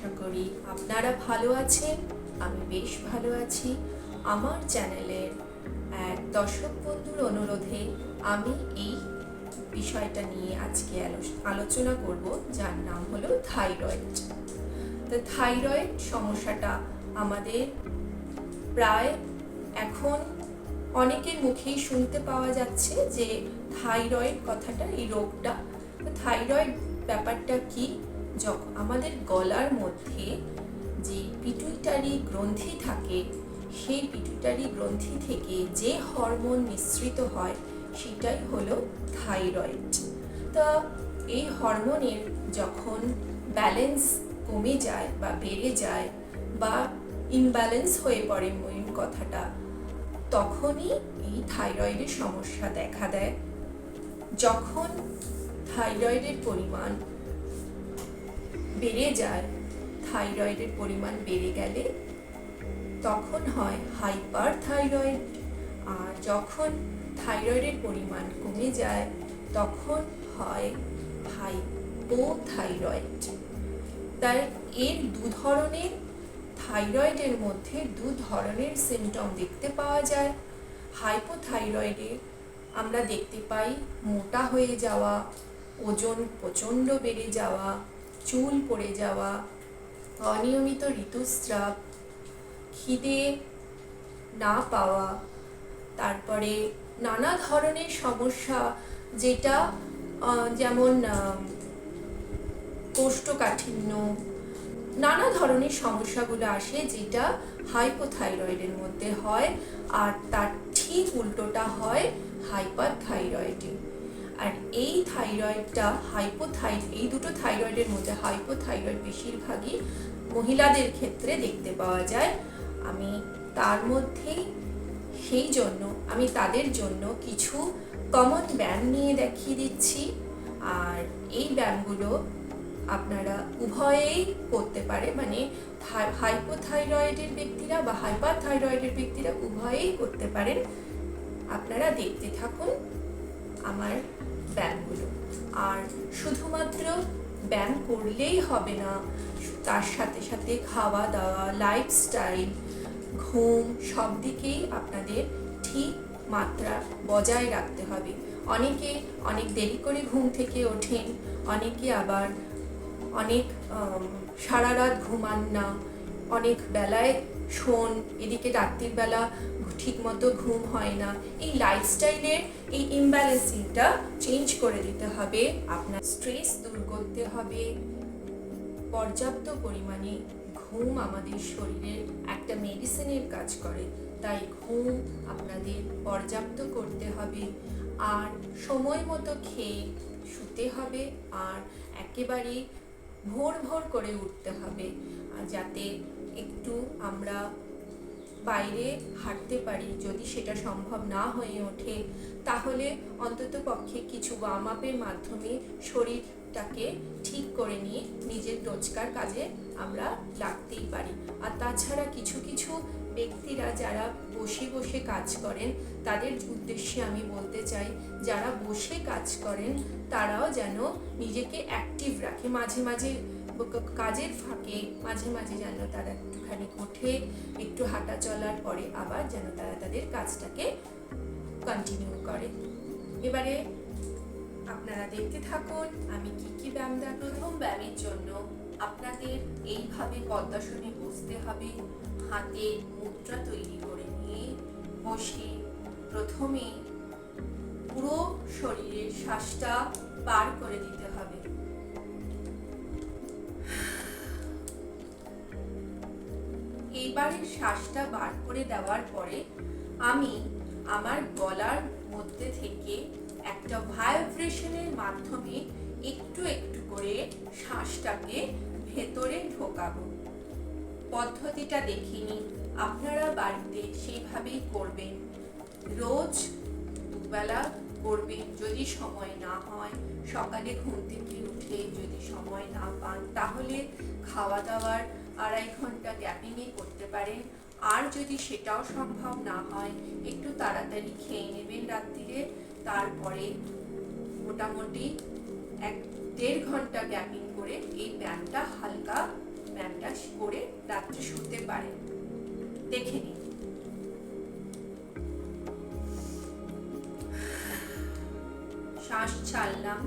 আশা করি আপনারা ভালো আছেন। আমি বেশ ভালো আছি। আমার চ্যানেলের এক দর্শক বন্ধুর অনুরোধে আমি এই বিষয়টা নিয়ে আজকে আলোচনা করব, যার নাম হলো থাইরয়েড। তো থাইরয়েড সমস্যাটা আমাদের প্রায় এখন অনেকের মুখেই শুনতে পাওয়া যাচ্ছে যে থাইরয়েড কথাটা, এই রোগটা। তো থাইরয়েড ব্যাপারটা কি? যখন আমাদের গলার মধ্যে যে পিটুইটারি গ্রন্থি থাকে, সেই পিটুইটারি গ্রন্থি থেকে যে হরমোন নিঃসৃত হয় সেটাই হলো থাইরয়েড। তা এই হরমোনের যখন ব্যালেন্স কমে যায় বা বেড়ে যায় বা ইমব্যালেন্স হয়ে পড়ে, মেইন কথাটা, তখনই এই থাইরয়েডের সমস্যা দেখা দেয়। যখন থাইরয়েডের পরিমাণ বেড়ে যায়, থাইরয়েডের পরিমাণ বেড়ে গেলে তখন হয় হাইপার থাইরয়েড। আর যখন থাইরয়েডের পরিমাণ কমে যায় তখন হয় হাইপোথাইরয়েড। তাই এর দু ধরনের, থাইরয়েডের মধ্যে দু ধরনের সিমটম দেখতে পাওয়া যায়। হাইপোথাইরয়েডে আমরা দেখতে পাই মোটা হয়ে যাওয়া, ওজন প্রচণ্ড বেড়ে যাওয়া, চুল পড়ে যাওয়া, অনিয়মিত ঋতুস্রাব, খিদে না পাওয়া, তারপরে নানা ধরনের সমস্যা, যেটা যেমন কোষ্ঠকাঠিন্য, নানা ধরনের সমস্যাগুলো আসে যেটা হাইপোথাইরয়েডের মধ্যে হয়। আর তার ঠিক উল্টোটা হয় হাইপার থাইরয়েডে। আর এই থাইরয়েডটা এই দুটো থাইরয়েডের মধ্যে হাইপোথাইরয়েড বেশিরভাগই মহিলাদের ক্ষেত্রে দেখতে পাওয়া যায়। আমি তার মধ্যেই সেই জন্য আমি তাদের জন্য কিছু কমন ব্যায়াম নিয়ে দেখিয়ে দিচ্ছি। আর এই ব্যায়ামগুলো আপনারা উভয়েই করতে পারে, মানে হাইপোথাইরয়েডের ব্যক্তিরা বা হাইপার থাইরয়েডের ব্যক্তিরা উভয়েই করতে পারেন। আপনারা দেখতে থাকুন আমার ব্যায়ামগুলো। আর শুধুমাত্র ব্যায়াম করলেই হবে না, তার সাথে সাথে খাওয়া দাওয়া, লাইফস্টাইল, ঘুম, সব দিকেই আপনাদের ঠিক মাত্রা বজায় রাখতে হবে। অনেকে অনেক দেরি করে ঘুম থেকে ওঠেন, অনেকে আবার অনেক সারা রাত ঘুমান না, অনেক বেলায় শোন, এদিকে রাত্রির বেলা ঠিক মতো ঘুম হয় না। এই লাইফস্টাইলের এই ইমব্যালেন্সিংটা চেঞ্জ করে দিতে হবে। আপনার স্ট্রেস দূর করতে হবে। পর্যাপ্ত পরিমাণে ঘুম আমাদের শরীরে একটা মেডিসিনের কাজ করে, তাই ঘুম আপনাদের পর্যাপ্ত করতে হবে। আর সময় মতো খেয়ে শুতে হবে। আর একেবারে ভোর ভোর করে উঠতে হবে, যাতে একটু আমরা বাইরে হাঁটতে পারি। যদি সেটা সম্ভব না হয়ে ওঠে তাহলে অন্তত পক্ষে কিছু ওয়ার্ম আপের মাধ্যমে শরীরটাকে ঠিক করে নিয়ে নিজের রোজকার কাজে আমরা লাগতেই পারি। আর তাছাড়া কিছু কিছু ব্যক্তিরা যারা বসে বসে কাজ করেন, তাদের উদ্দেশ্যে আমি বলতে চাই, যারা বসে কাজ করেন তারাও যেন নিজেকে অ্যাক্টিভ রাখে। মাঝে মাঝে কাজের ফাঁকে মাঝে মাঝে যেন তারা একটুখানি উঠে একটু হাঁটা চলার পরে আবার যেন তারা তাদের কাজটাকে কন্টিনিউ করে। এবারে আপনারা দেখতে থাকুন আমি কি কি ব্যায়াম দেব। প্রথম ব্যায়ামের জন্য আপনাদের এইভাবে পদ্মাসনে বসতে হবে। হাতে মুদ্রা তৈরি করে নিয়ে বসে প্রথমে পুরো শরীরের শ্বাসটা পার করে দিতে হবে। এইবারে শ্বাসটা বার করে দেওয়ার পরে আমি আমার গলার মধ্যে থেকে একটা ভাইব্রেশনের মাধ্যমে একটু একটু করে শ্বাসটাকে ভেতরে ঢোকাবো। পদ্ধতিটা দেখিনি, আপনারা বাড়িতে সেইভাবেই করবেন। রোজ দুবেলা করবেন। যদি সময় না হয়, সকালে ঘুম থেকে উঠে যদি সময় না পান, তাহলে খাওয়া দাওয়ার 2.5 ঘন্টা গ্যাপিংয়ে করতে পারেন। আর যদি সেটাও সম্ভব না হয়, একটু তাড়াতাড়ি খেয়ে নেবেন রাত্রিরে, তারপরে মোটামুটি 1-1.5 ঘন্টা গ্যাপিং করে এই ব্যায়ামটা, হালকা ব্যায়ামটা রাত্রে শুতে পারেন। দেখে নিন। শ্বাস ছাড়লাম,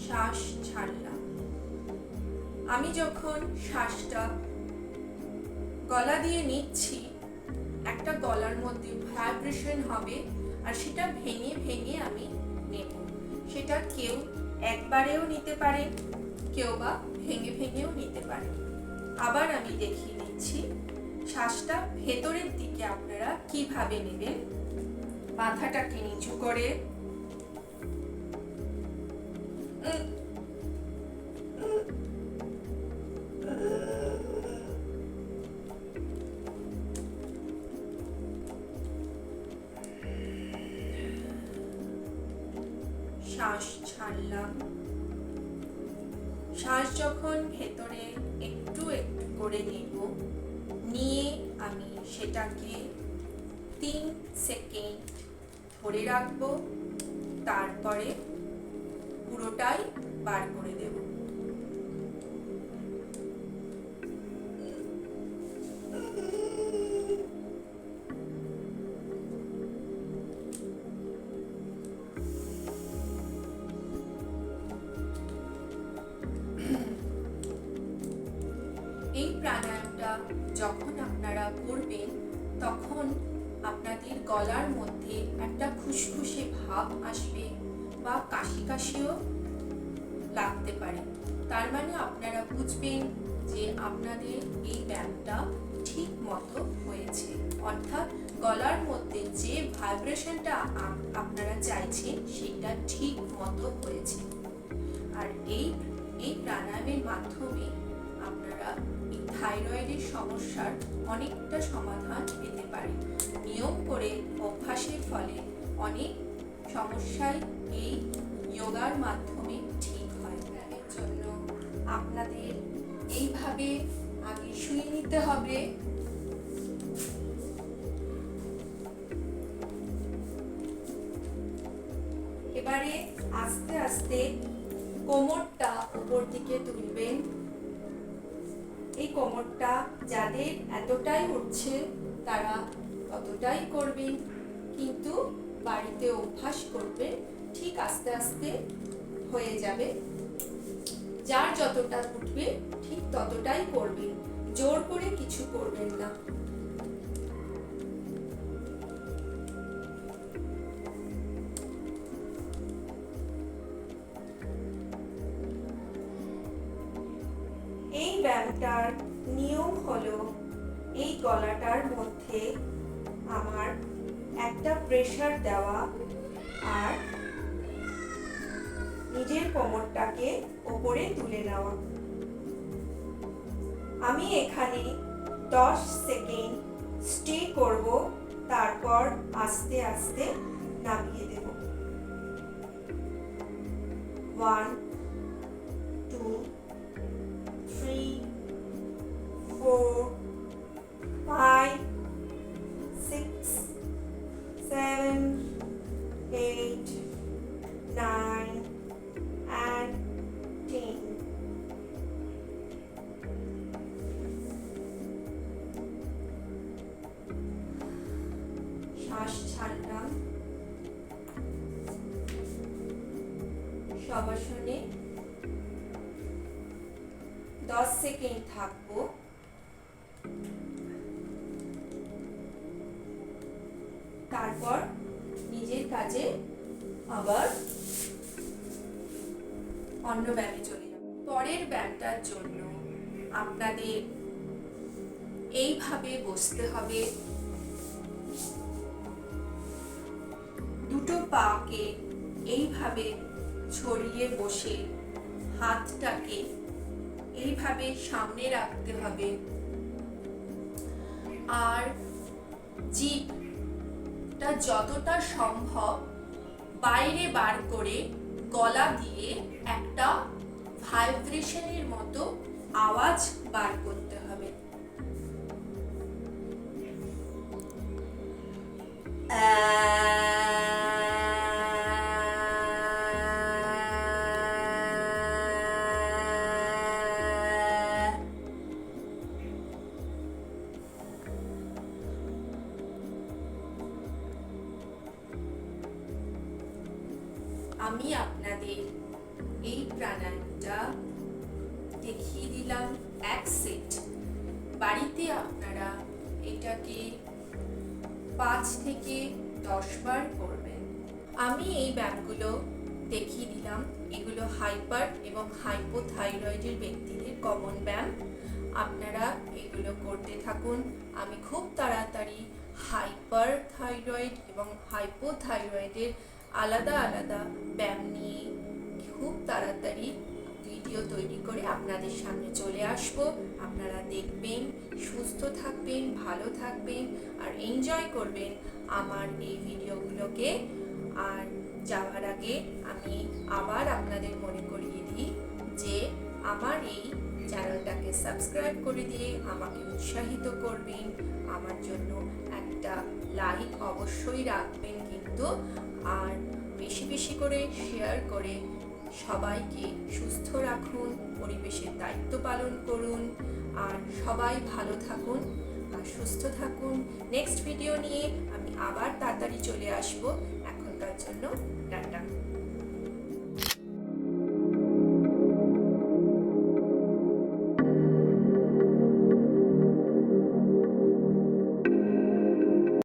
শ্বাস ছাড়লাম। আমি যখন শ্বাসটা গলা দিয়ে নিচ্ছি, একটা গলার মধ্যে ভাইব্রেশন হবে, আর সেটা ভেঙে ভেঙে আমি নেব। সেটা কেউ একবারেও নিতে পারে, কেউ বা ভেঙে ভেঙেও নিতে পারে। আবার আমি দেখিয়ে নিচ্ছি শ্বাসটা ভেতরের দিকে আপনারা কিভাবে নেবেন। মাথাটাকে নিচু করে শ্বাস ছাড়লাম। শ্বাস যখন ভেতরে একটু একটু করে নেব, নিয়ে আমি সেটাকে 3 সেকেন্ড ধরে রাখবো, তারপরে পুরোটাই বার করে দেব। এই প্রাণায়ামটা যখন আপনারা করবেন, তখন আপনাদের গলার মধ্যে একটা খুশখুশে ভাব আসবে বা কাশি কাশিও লাগতে পারে। তার মানে আপনারা বুঝবেন যে আপনাদের এই ব্যায়ামটা ঠিক মতো হয়েছে, অর্থাৎ গলার মধ্যে যে ভাইব্রেশনটা আপনারা চাইছেন সেটা ঠিক মতো হয়েছে। আর এই প্রাণায়ামের মাধ্যমে আপনারা এই থাইরয়েডের সমস্যার অনেকটা সমাধান পেতে পারেন। নিয়ম করে অভ্যাসের ফলে অনেক সমস্যাই এই যোগার মাধ্যমে ঠিক হয়। এর জন্য আপনাদের এইভাবে আগে শুয়ে নিতে হবে। এবারে আস্তে আস্তে কোমরটা উপর দিকে তুলবেন। এই কোমরটা যাদের এতটাই উঠছে তারা ততটাই করবেন, কিন্তু বাড়িতে অভ্যাস করবেন, ঠিক আস্তে আস্তে হয়ে যাবে। যার যতটা উঠবে ঠিক ততটাই করবেন, জোর করে কিছু করবেন না। এই ব্যায়ামটার নিয়ম হলো, এই গলাটার মধ্যে আমার একটা প্রেসার দেওয়া আর নিজের কোমরটাকে ওপরে তুলে নেওয়া। আমি এখানে 10 সেকেন্ড স্টে করব, তারপর আস্তে আস্তে নামিয়ে দেব। 1 2 3 4 5 6 7 8 9 and 10. শ্বাস ছাড়লাম। শবাসনে 10 সেকেন্ড থাকবো। তারপর নিজের কাজে আবার অন্য ব্যায়ামে চলে যাব। পরের ব্যায়ামটার জন্য আপনাদের এইভাবে বসতে হবে। দুটো পাকে এইভাবে ছড়িয়ে বসে হাতটাকে এইভাবে সামনে রাখতে হবে, আর জিভটা যতটা সম্ভব বাইরে বার করে গলা দিয়ে একটা ভাইব্রেশনের মতো আওয়াজ বার করতে হবে। আমি আপনাদের এই প্রাণায়ামটা দেখিয়ে দিলাম এক সেট। বাড়িতে আপনারা এটাকে 5 থেকে 10 বার করবেন। আমি এই ব্যায়ামগুলো দেখিয়ে দিলাম, এগুলো হাইপার এবং হাইপোথাইরয়েডের ব্যক্তিদের কমন ব্যায়াম। আপনারা এগুলো করতে থাকুন। আমি খুব তাড়াতাড়ি হাইপার থাইরয়েড এবং হাইপোথাইরয়েডের আলাদা আলাদা ব্যায়াম নিয়ে খুব তাড়াতাড়ি ভিডিও তৈরি করে আপনাদের সামনে চলে আসব। আপনারা দেখবেন, সুস্থ থাকবেন, ভালো থাকবেন আর এনজয় করবেন আমার এই ভিডিওগুলোকে। আর যাওয়ার আগে আমি আবার আপনাদের মনে করিয়ে দিই যে আমার এই চ্যানেলটাকে সাবস্ক্রাইব করে দিয়ে আমাকে উৎসাহিত করবেন। আমার জন্য একটা লাইক অবশ্যই রাখবেন কিন্তু, আর বেশি বেশি করে শেয়ার করে সবাইকে সুস্থ রাখুন, পরিবেশের দায়িত্ব পালন করুন আর সবাই ভালো থাকুন আর সুস্থ থাকুন। নেক্সট ভিডিও নিয়ে আমি আবার তাড়াতাড়ি চলে আসব। এখনকার জন্য টাটা।